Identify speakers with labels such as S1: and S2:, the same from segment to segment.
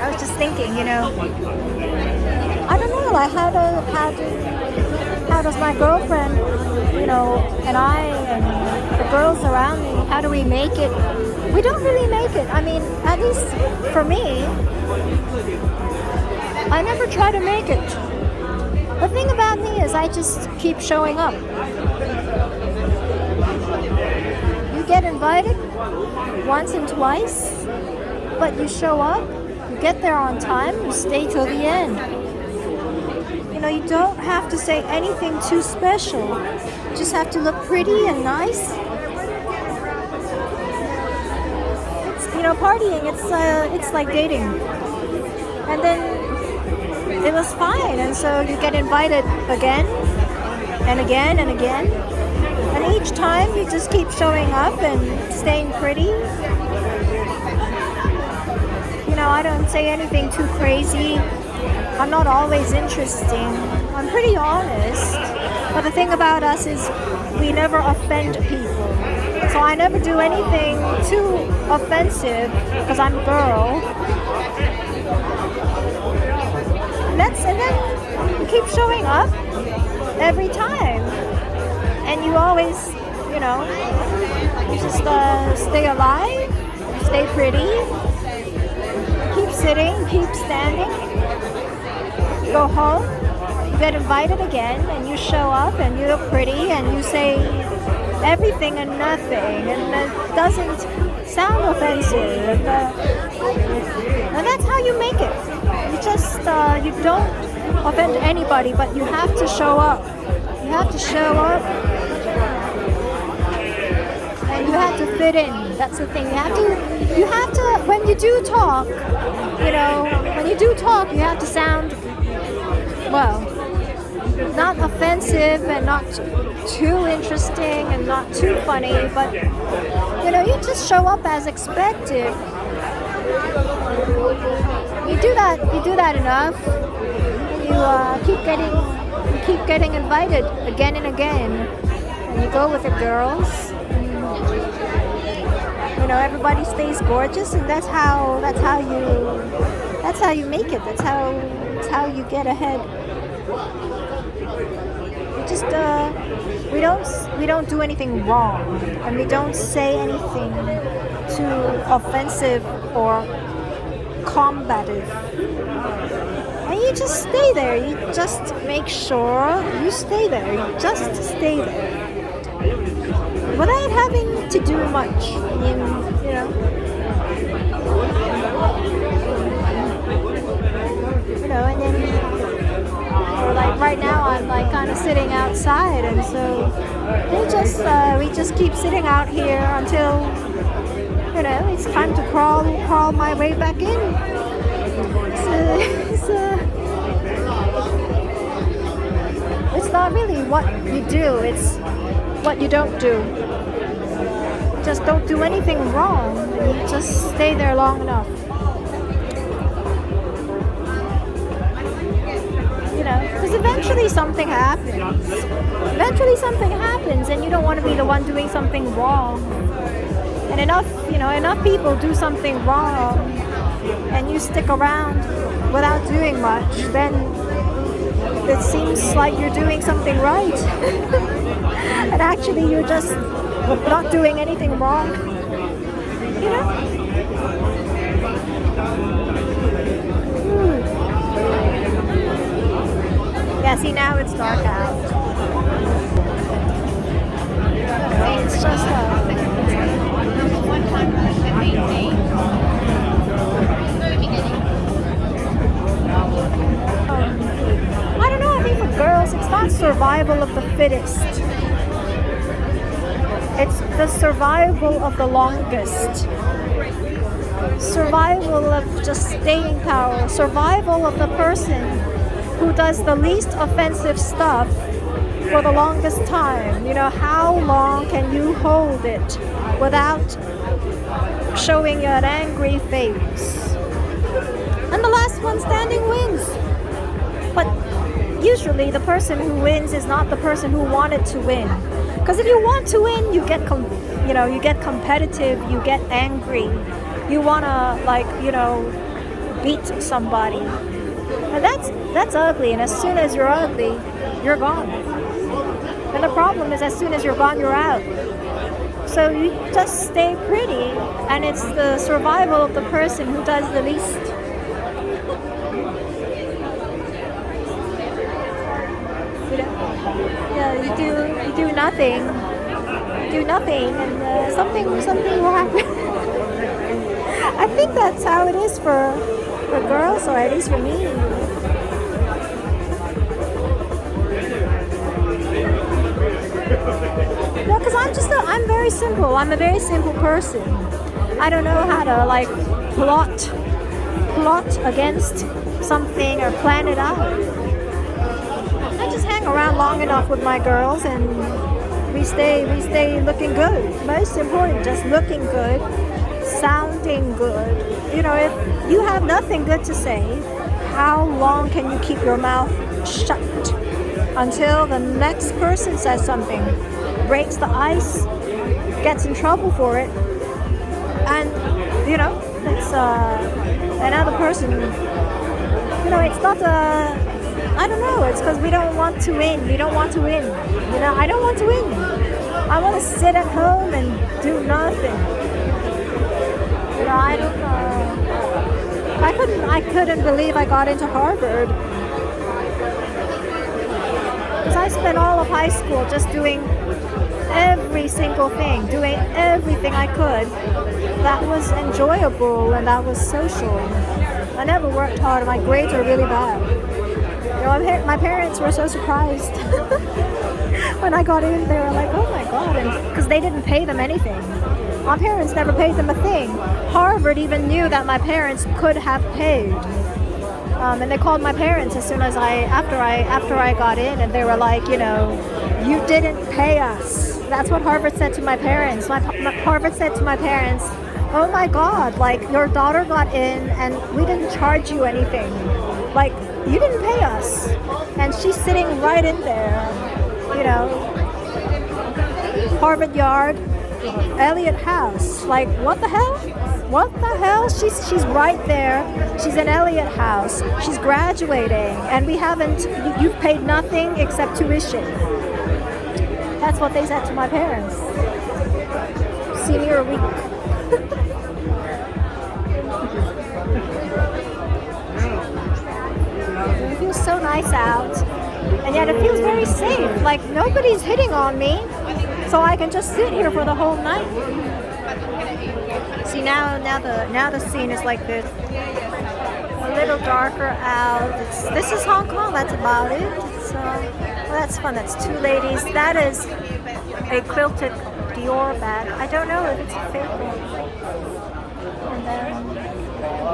S1: I was just thinking, I don't know, like how does my girlfriend, and I and the girls around me, how do we make it? We don't really make it. I mean, at least for me, I never try to make it. The thing about me is I just keep showing up. You get invited once and twice, but you show up, you get there on time, you stay till the end. You don't have to say anything too special. You just have to look pretty and nice. Partying, it's like dating. And then it was fine, and so you get invited again and again and again. And each time you just keep showing up and staying pretty. I don't say anything too crazy. I'm not always interesting. I'm pretty honest. But the thing about us is we never offend people. So I never do anything too offensive because I'm a girl. And then you keep showing up every time. And you always, you just stay alive, stay pretty, keep sitting, keep standing, go home, you get invited again, and you show up and you look pretty and you say everything and nothing, and it doesn't sound offensive. And that's how you make it. You don't offend anybody, but you have to show up. You have to show up, and you have to fit in. That's the thing. You have to. When you do talk, you have to sound not offensive and not too interesting and not too funny, but you just show up as expected. You do that enough, you keep getting invited again and again, and you go with the girls. Everybody stays gorgeous, and that's how you make it. That's how you get ahead. We don't do anything wrong, and we don't say anything too offensive or combative. And you just stay there. You just make sure you stay there. You just stay there without having to do much. And then like right now I'm like kind of sitting outside, and so we just keep sitting out here until it's time to crawl my way back in. It's not really what you do, it's what you don't do. Just don't do anything wrong, and you just stay there long enough. Because eventually something happens. And you don't want to be the one doing something wrong. And enough people do something wrong, and you stick around without doing much, then it seems like you're doing something right. And actually you're just not doing anything wrong. Yeah, see, now it's dark out. It's just I don't know, I think for girls it's not survival of the fittest. It's the survival of the longest. Survival of just staying power. Survival of the person who does the least offensive stuff for the longest time. How long can you hold it without showing an angry face? And the last one standing wins. But usually the person who wins is not the person who wanted to win. Because if you want to win, you get you get competitive, you get angry, you wanna beat somebody, and that's ugly. And as soon as you're ugly, you're gone. And the problem is, as soon as you're gone, you're out. So you just stay pretty, and it's the survival of the person who does the least. Yeah, you do nothing, and something will happen. I think that's how it is for girls, or at least for me. No, because I'm very simple. I'm a very simple person. I don't know how to plot against something or plan it out. I just hang around long enough with my girls, and we stay looking good. Most important, just looking good, sounding good. If you have nothing good to say, how long can you keep your mouth shut until the next person says something, breaks the ice, gets in trouble for it, and it's another person. It's not I don't know. It's because we don't want to win. We don't want to win. I don't want to win. I want to sit at home and do nothing. I don't know. I couldn't believe I got into Harvard. Because I spent all of high school just doing every single thing, doing everything I could that was enjoyable and that was social. I never worked hard. My grades were really bad. My parents were so surprised when I got in. They were like, "Oh my God," because they didn't pay them anything. My parents never paid them a thing. Harvard even knew that my parents could have paid, and they called my parents as soon as after I got in, and they were like, "You didn't pay us." That's what Harvard said to my parents. Harvard said to my parents, "Oh my God, your daughter got in and we didn't charge you anything. You didn't pay us." And she's sitting right in there, Harvard Yard, Eliot House. What the hell? What the hell? She's right there. She's in Eliot House. She's graduating, and you've paid nothing except tuition. That's what they said to my parents. Senior week. It feels so nice out, and yet it feels very safe. Nobody's hitting on me, so I can just sit here for the whole night. See, now the scene is like this, a little darker out. This is Hong Kong. That's about it. That's fun. That's two ladies. That is a quilted Dior bag. I don't know if it's a fake one. And then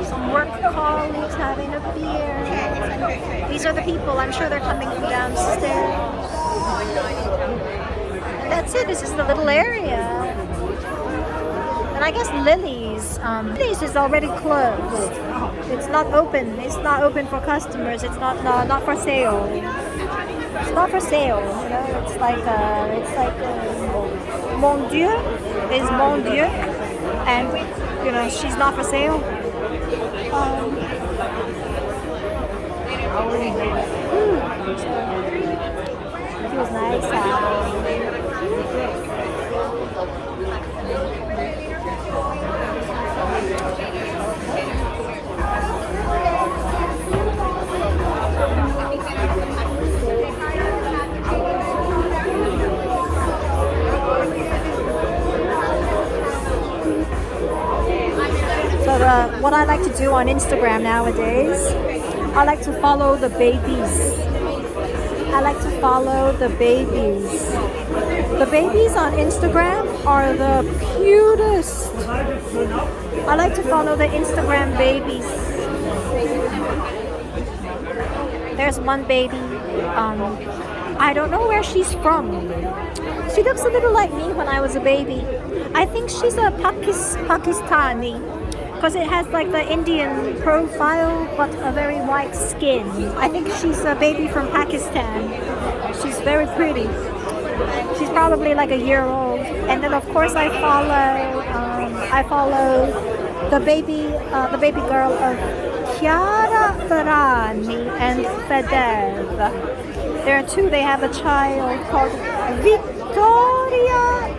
S1: some work colleagues having a beer. These are the people. I'm sure they're coming from downstairs. And that's it. This is the little area. And I guess Lily's is already closed. It's not open. It's not open for customers. It's not for sale. It's not for sale. It's like Mon Dieu is Mon Dieu, and she's not for sale. Feels nice out. So what I like to do on Instagram nowadays, I like to follow the babies. The babies on Instagram are the cutest. I like to follow the Instagram babies. There's one baby. I don't know where she's from. She looks a little like me when I was a baby. I think she's a Pakistani. because it has like the Indian profile but a very white skin. I think she's a baby from Pakistan. She's very pretty. She's probably like a year old. And then of course I follow the baby girl of Chiara Ferragni and Fedez. There are two. They have a child called Vittoria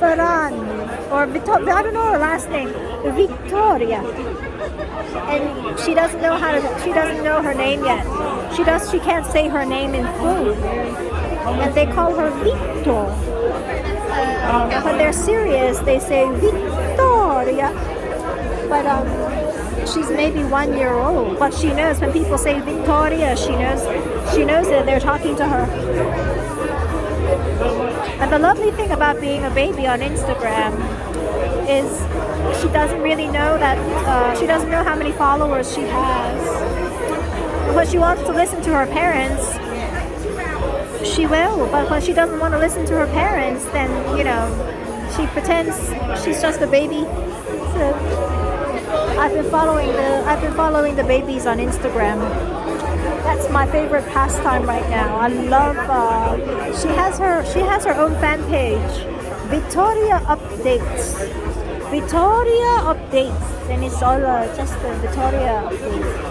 S1: Ferragni, or I don't know her last name, Victoria. And she doesn't know her name yet. She can't say her name in full. And they call her Victor. When they're serious, they say Victoria. But she's maybe 1 year old. But she knows when people say Victoria, she knows that they're talking to her. And the lovely thing about being a baby on Instagram is she doesn't really know that she doesn't know how many followers she has. When she wants to listen to her parents, she will. But when she doesn't want to listen to her parents, then she pretends she's just a baby. So I've been following the babies on Instagram. That's my favorite pastime right now. I love. She has her own fan page, Victoria Updates. Victoria Updates, and it's all just the Victoria Updates.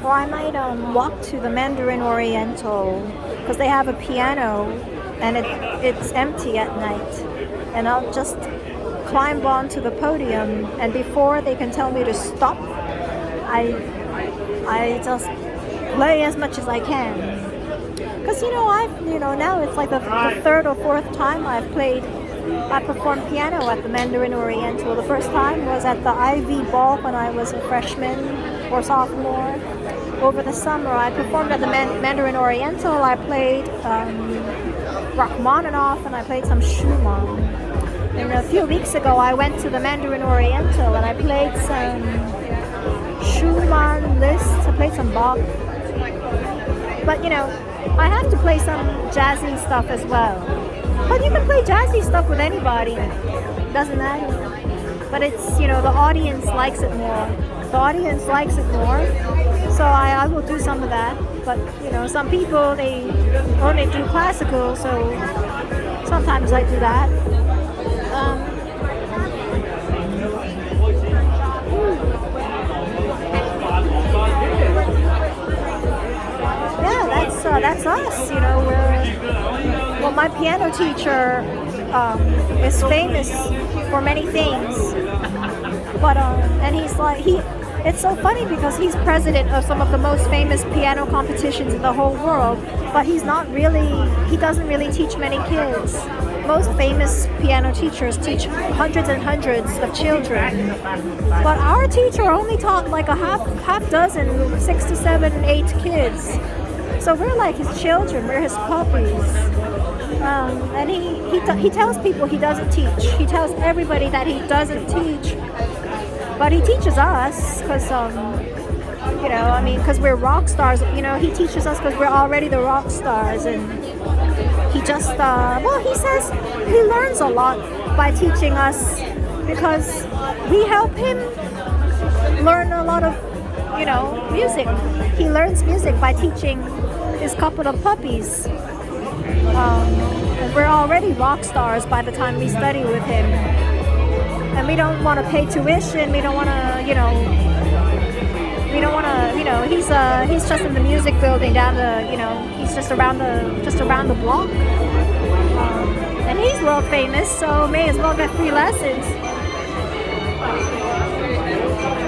S1: Or I might walk to the Mandarin Oriental because they have a piano and it's empty at night, and I'll just climb onto the podium, and before they can tell me to stop, I just play as much as I can. Because now it's like the third or fourth time I performed piano at the Mandarin Oriental. The first time was at the Ivy Ball when I was a freshman or sophomore. Over the summer, I performed at the Mandarin Oriental. I played Rachmaninoff and I played some Schumann. And a few weeks ago, I went to the Mandarin Oriental and I played some Schumann Liszt. I played some Bach. But I have to play some jazzy stuff as well. But you can play jazzy stuff with anybody. Doesn't matter. But it's, the audience likes it more. The audience likes it more. So I will do some of that. But, some people, they only do classical. So sometimes I do that. That's us. My piano teacher is famous for many things, but and it's so funny because he's president of some of the most famous piano competitions in the whole world, but he doesn't really teach many kids. Most famous piano teachers teach hundreds and hundreds of children, but our teacher only taught like a half dozen, 6 to 7, 8 kids. So we're like his children, we're his puppies. And he tells people he doesn't teach. He tells everybody that he doesn't teach. But he teaches us because, because we're rock stars. He teaches us because we're already the rock stars. And he just, he says he learns a lot by teaching us because we help him learn a lot of, music. He learns music by teaching his couple of puppies. And we're already rock stars by the time we study with him. And we don't want to pay tuition. We don't want to, he's just in the music building down he's just around the block. And he's world famous, so may as well get free lessons.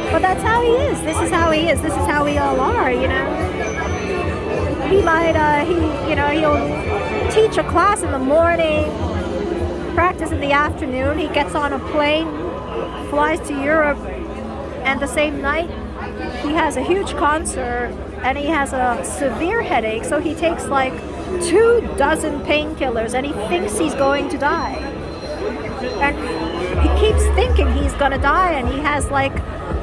S1: But that's how he is. This is how he is. This is how we all are, He might, he'll teach a class in the morning, practice in the afternoon. He gets on a plane, flies to Europe, and the same night he has a huge concert and he has a severe headache, so he takes like 24 painkillers and he thinks he's going to die. And he keeps thinking he's gonna die, and he has like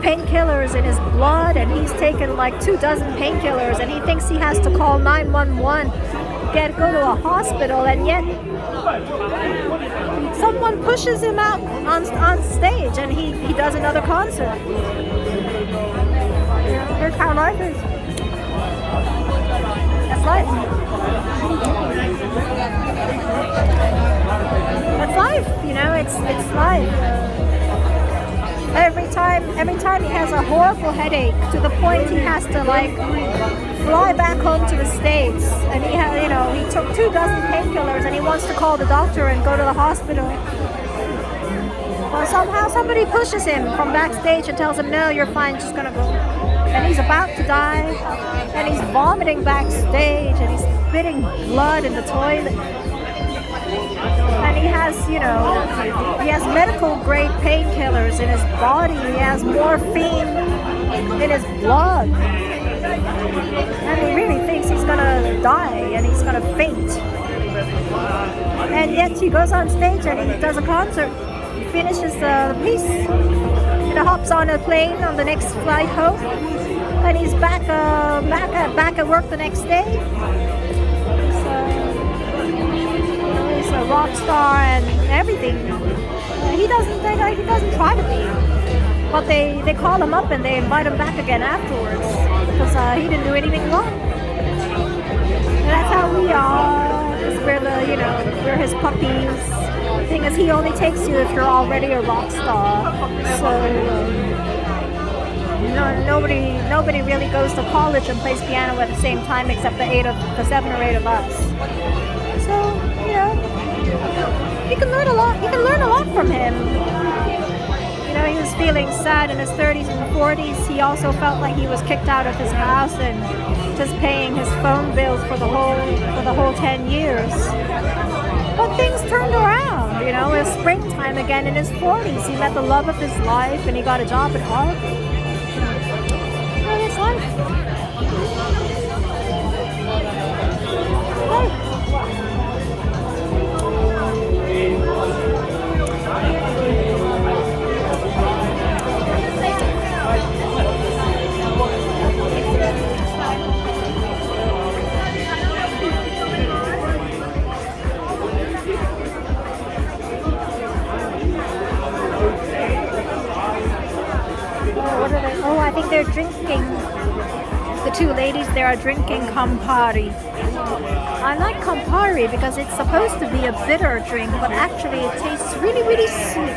S1: painkillers in his blood, and he's taken like 24 painkillers, and he thinks he has to call 911, go to a hospital, and yet someone pushes him out on stage, and he does another concert. Here's how life is. That's life. That's life, it's life. Every time he has a horrible headache to the point he has to like fly back home to the States, and he took 24 painkillers, and he wants to call the doctor and go to the hospital. Well, somehow somebody pushes him from backstage and tells him, no, you're fine, just gonna go. And he's about to die, and he's vomiting backstage, and he's spitting blood in the toilet. And he has medical grade painkillers in his body. He has morphine in his blood. And he really thinks he's gonna die and he's gonna faint. And yet he goes on stage and he does a concert. He finishes the piece. Hops on a plane on the next flight home. And he's back at work the next day. He's a rock star and everything. He doesn't try to be, but they call him up and they invite him back again afterwards because he didn't do anything wrong. And that's how we are. We're his puppies. The thing is, he only takes you if you're already a rock star. So nobody really goes to college and plays piano at the same time except the 7 or 8 of us. So you can learn a lot. You can learn a lot from him. He was feeling sad in his 30s and 40s. He also felt like he was kicked out of his house and just paying his phone bills for the whole 10 years. But things turned around. It was springtime again in his 40s. He met the love of his life and he got a job at Harvard. It's life. Oh, I think they're drinking. The two ladies there are drinking Campari. I like Campari because it's supposed to be a bitter drink, but actually it tastes really, really sweet.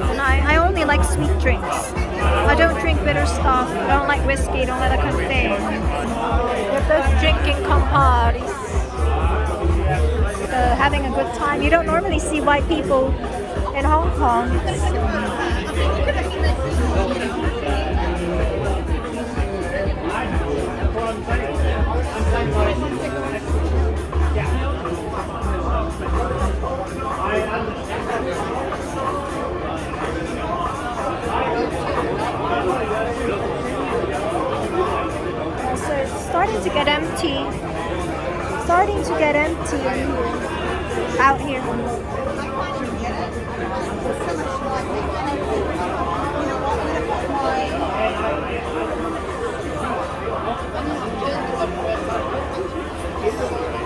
S1: And I only like sweet drinks. I don't drink bitter stuff. I don't like whiskey. I don't like that kind of thing. They're both drinking Campari. Having a good time. You don't normally see white people in Hong Kong. So it's starting to get empty. Out here.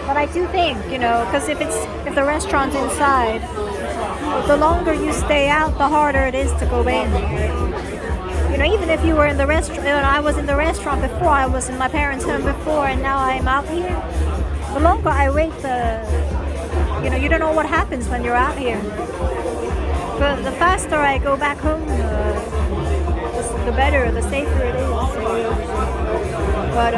S1: But I do think, because if the restaurant's inside, the longer you stay out, the harder it is to go in. Even if you were in the restaurant, I was in the restaurant before, I was in my parents' home before, and now I'm out here. The longer I wait, you don't know what happens when you're out here. But the faster I go back home, the better, the safer it is. But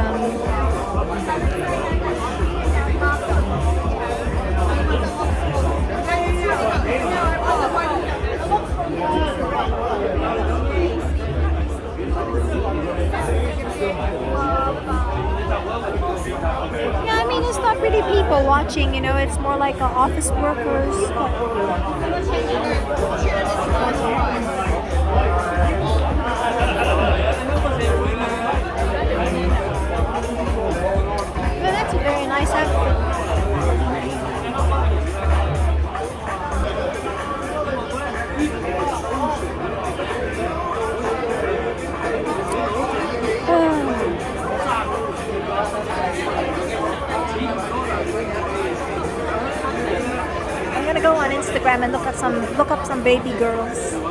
S1: yeah, I mean, it's not really people watching, it's more like office workers. Well, that's a very nice outfit. go on Instagram and look up some baby girls.